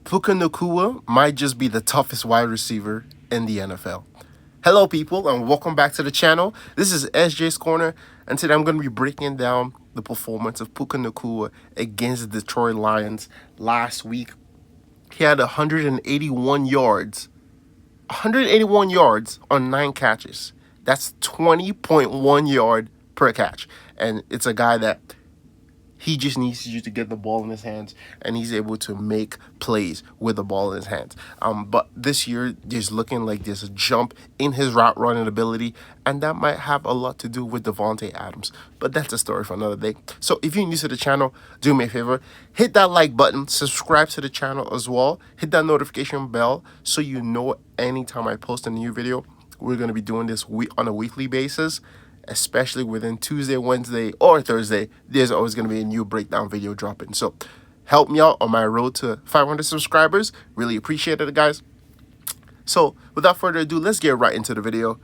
Puka Nacua might just be the toughest wide receiver in the NFL. Hello, people, and welcome back to the channel. This is SJ's Corner, and today I'm going to be breaking down the performance of Puka Nacua against the Detroit Lions last week. He had 181 yards. 181 yards on 9 catches. That's 20.1 yard per catch. And it's a guy that he just needs you to get the ball in his hands, and he's able to make plays with the ball in his hands. But this year, there's looking like there's a jump in his route running ability, and that might have a lot to do with Devontae Adams. But that's a story for another day. So if you're new to the channel, do me a favor, hit that like button, subscribe to the channel as well, hit that notification bell so you know anytime I post a new video. We're going to be doing this on a weekly basis, especially within Tuesday, Wednesday, or Thursday. There's always going to be a new breakdown video dropping. So help me out on my road to 500 subscribers. Really appreciate it, guys. So without further ado, let's get right into the video.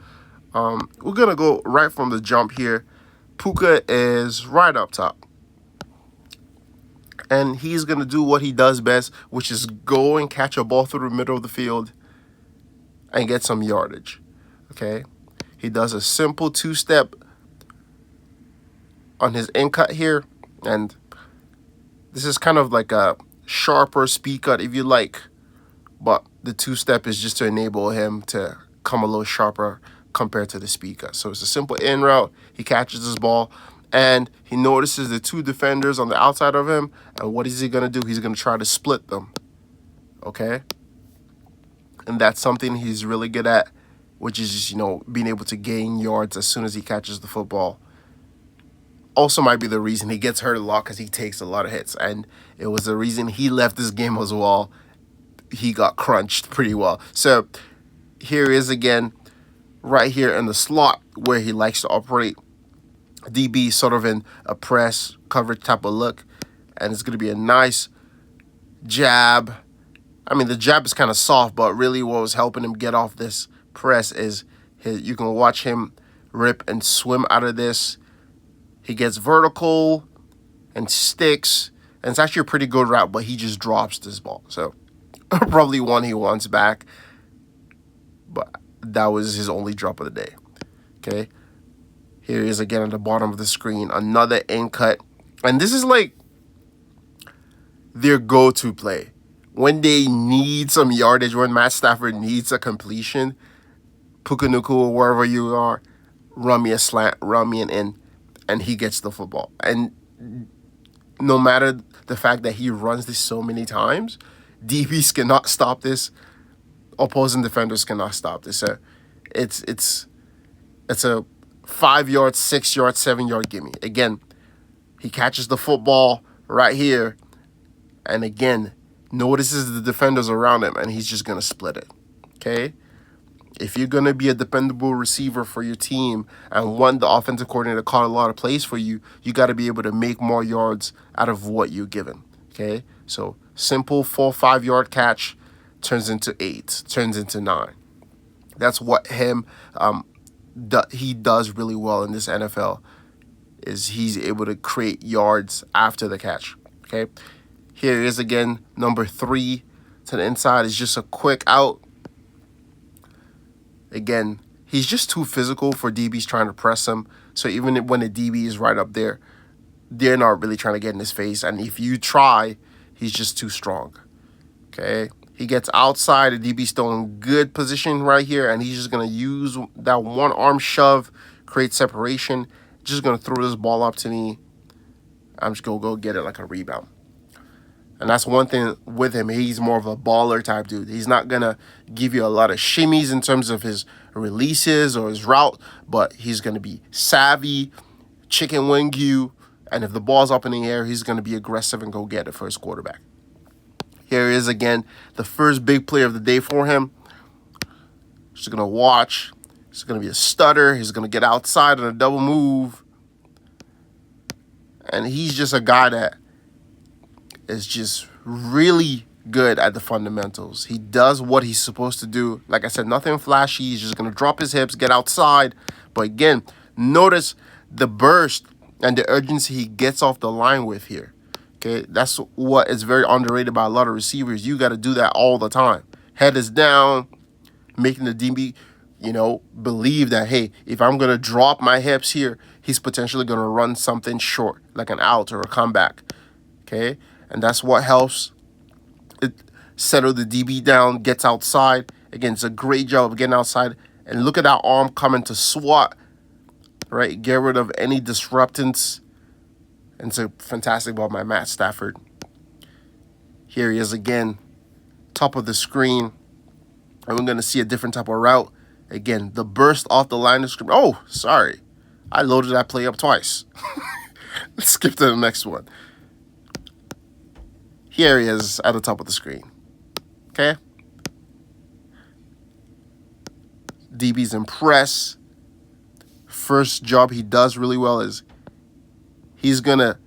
We're going to go right from the jump here. Puka is right up top. And he's going to do what he does best, which is go and catch a ball through the middle of the field and get some yardage. Okay? He does a simple two-step on his in cut here, and this is kind of like a sharper speed cut if you like, but the two-step is just to enable him to come a little sharper compared to the speed cut. So it's a simple in route. He catches his ball, and he notices the two defenders on the outside of him, and what is he going to do? He's going to try to split them, okay? And that's something he's really good at, which is just, being able to gain yards as soon as he catches the football. Also might be the reason he gets hurt a lot, because he takes a lot of hits. And it was the reason he left this game as well. He got crunched pretty well. So here is again, right here in the slot where he likes to operate. DB sort of in a press coverage type of look. And it's going to be a nice jab. I mean, the jab is kind of soft, but really what was helping him get off this press is you can watch him rip and swim out of this. He gets vertical and sticks, and it's actually a pretty good route, but he just drops this ball. So probably one he wants back, but that was his only drop of the day. Okay, here he is again at the bottom of the screen, another in cut, and this is like their go-to play when they need some yardage, when Matt Stafford needs a completion. Puka Nacua, wherever you are, run me a slant, run me an in, and he gets the football. And no matter the fact that he runs this so many times, DBs cannot stop this. Opposing defenders cannot stop this. So it's a 5 yard, 6 yard, 7 yard gimme. Again, he catches the football right here, and again, notices the defenders around him, and he's just gonna split it. Okay. If you're going to be a dependable receiver for your team and want the offensive coordinator to call a lot of plays for you, you got to be able to make more yards out of what you're given, okay? So simple 4-5 yard catch turns into 8, turns into 9. That's what he does really well in this NFL, is he's able to create yards after the catch, okay? Here is again, number 3 to the inside is just a quick out. Again, he's just too physical for DBs trying to press him. So even when the DB is right up there, they're not really trying to get in his face. And if you try, he's just too strong. Okay? He gets outside. The DB's still in good position right here. And he's just going to use that one arm shove, create separation. Just going to throw this ball up to me. I'm just going to go get it like a rebound. And that's one thing with him. He's more of a baller type dude. He's not going to give you a lot of shimmies in terms of his releases or his route, but he's going to be savvy, chicken wing you, and if the ball's up in the air, he's going to be aggressive and go get it for his quarterback. Here he is again, the first big play of the day for him. Just going to watch. It's going to be a stutter. He's going to get outside on a double move. And he's just a guy that is just really good at the fundamentals. He does what he's supposed to do. Like I said, nothing flashy. He's just going to drop his hips, get outside. But again, notice the burst and the urgency he gets off the line with here. Okay, that's what is very underrated by a lot of receivers. You got to do that all the time. Head is down, making the DB, believe that, hey, if I'm going to drop my hips here, he's potentially going to run something short, like an out or a comeback. Okay, and that's what helps it settle the DB down, gets outside. Again, it's a great job of getting outside. And look at that arm coming to swat, right? Get rid of any disruptance. And it's a fantastic ball by Matt Stafford. Here he is again, top of the screen. And we're going to see a different type of route. Again, the burst off the line of scrimmage. Oh, sorry. I loaded that play up twice. Let's skip to the next one. Here he is at the top of the screen. Okay? DB's impressed. First job he does really well is he's going to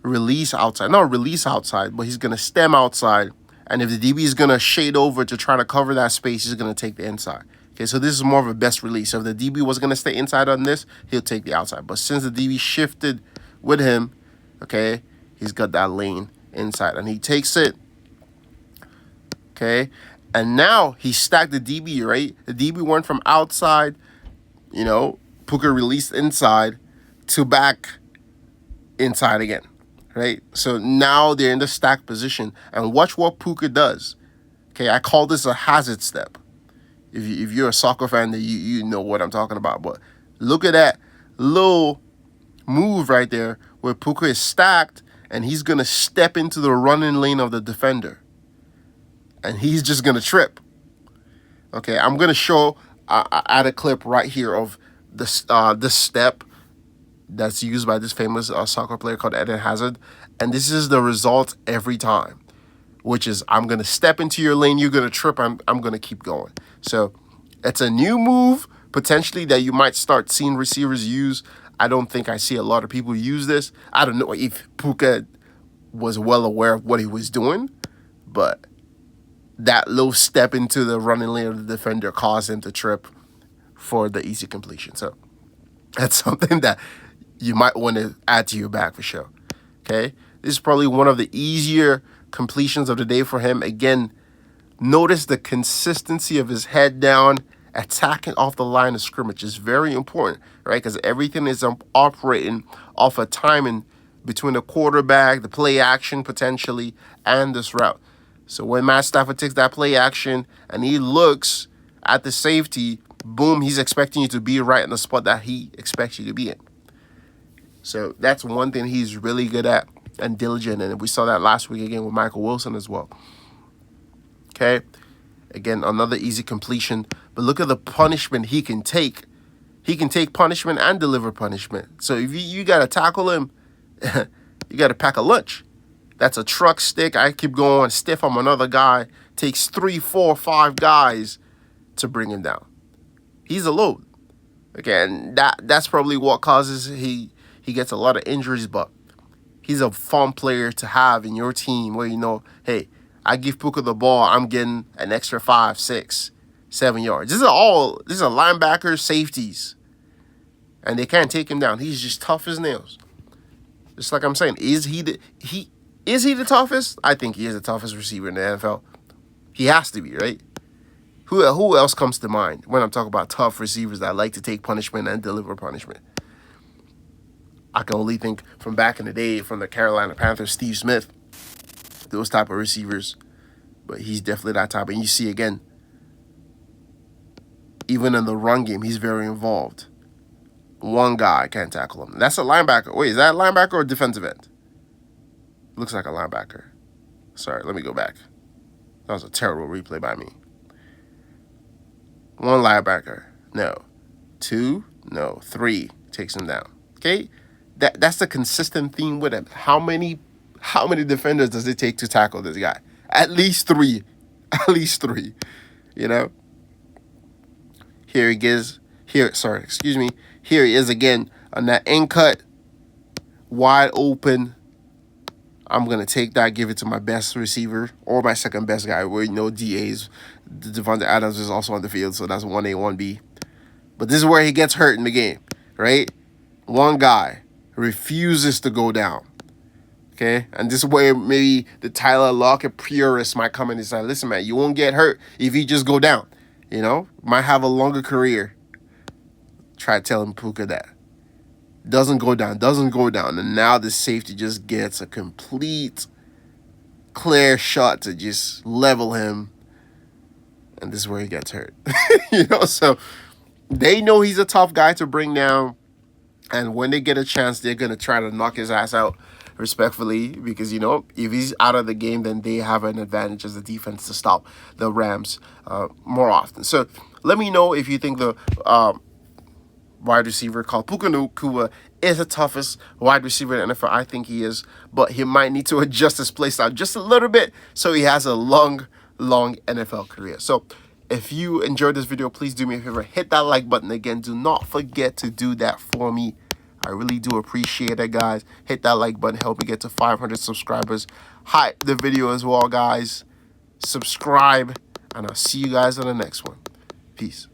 release outside. Not release outside, but he's going to stem outside. And if the DB is going to shade over to try to cover that space, he's going to take the inside. Okay, so this is more of a best release. So if the DB was going to stay inside on this, he'll take the outside. But since the DB shifted with him, okay, he's got that lane inside. And he takes it. Okay, and now he stacked the DB, right? The DB went from outside, Puka released inside to back inside again, right? So now they're in the stack position. And watch what Puka does. Okay, I call this a hazard step. If you're a soccer fan, then you know what I'm talking about. But look at that little move right there where Puka is stacked and he's going to step into the running lane of the defender. And he's just going to trip. Okay, I'm going to show, add a clip right here of this step that's used by this famous soccer player called Eden Hazard. And this is the result every time, which is I'm going to step into your lane, you're going to trip, I'm going to keep going. So it's a new move, potentially, that you might start seeing receivers use. I don't think I see a lot of people use this. I don't know if Puka was well aware of what he was doing, but that little step into the running lane of the defender caused him to trip for the easy completion. So that's something that you might want to add to your bag for sure. Okay? This is probably one of the easier completions of the day for him. Again, notice the consistency of his head down, attacking off the line of scrimmage is very important, right? Because everything is operating off a timing between the quarterback, the play action potentially, and this route. So when Matt Stafford takes that play action and he looks at the safety, boom, he's expecting you to be right in the spot that he expects you to be in. So that's one thing he's really good at and diligent. And we saw that last week again with Michael Wilson as well. Okay. Again, another easy completion. But look at the punishment he can take. He can take punishment and deliver punishment. So if you got to tackle him, you got to pack a lunch. That's a truck stick. I keep going stiff on another guy. Takes 3, 4, 5 guys to bring him down. He's a load. Okay, and that's probably what causes he gets a lot of injuries, but he's a fun player to have in your team where hey, I give Puka the ball, I'm getting an extra 5, 6, 7 yards. These are linebackers, safeties, and they can't take him down. He's just tough as nails. Just like I'm saying, is he the toughest? I think he is the toughest receiver in the NFL. He has to be, right? Who else comes to mind when I'm talking about tough receivers that like to take punishment and deliver punishment? I can only think from back in the day from the Carolina Panthers, Steve Smith, those type of receivers. But he's definitely that type. And you see, again, even in the run game, he's very involved. One guy can't tackle him. That's a linebacker. Wait, is that a linebacker or a defensive end? Looks like a linebacker. Sorry, let me go back. That was a terrible replay by me. One linebacker. No. 2. No. 3. Takes him down. Okay? That's the consistent theme with him. How many defenders does it take to tackle this guy? At least 3. At least 3. Here he is. Here he is again on that end cut. Wide open. I'm going to take that, give it to my best receiver or my second best guy where DA's. Devontae Adams is also on the field, so that's 1A, 1B. But this is where he gets hurt in the game, right? One guy refuses to go down. Okay, and this is where maybe the Tyler Lockett purists might come in and say, listen, man, you won't get hurt if you just go down. You know, might have a longer career. Try telling Puka that. Doesn't go down, doesn't go down. And now the safety just gets a complete clear shot to just level him. And this is where he gets hurt. You know, so they know he's a tough guy to bring down. And when they get a chance, they're going to try to knock his ass out respectfully. Because, you know, if he's out of the game, then they have an advantage as a defense to stop the Rams more often. So let me know if you think the wide receiver called Puka Nacua is the toughest wide receiver in the NFL. I think he is. But he might need to adjust his play style just a little bit so he has a long NFL career. So if you enjoyed this video, please do me a favor. Hit that like button again. Do not forget to do that for me. I really do appreciate it, guys. Hit that like button. Help me get to 500 subscribers. Hype the video as well, guys. Subscribe. And I'll see you guys on the next one. Peace.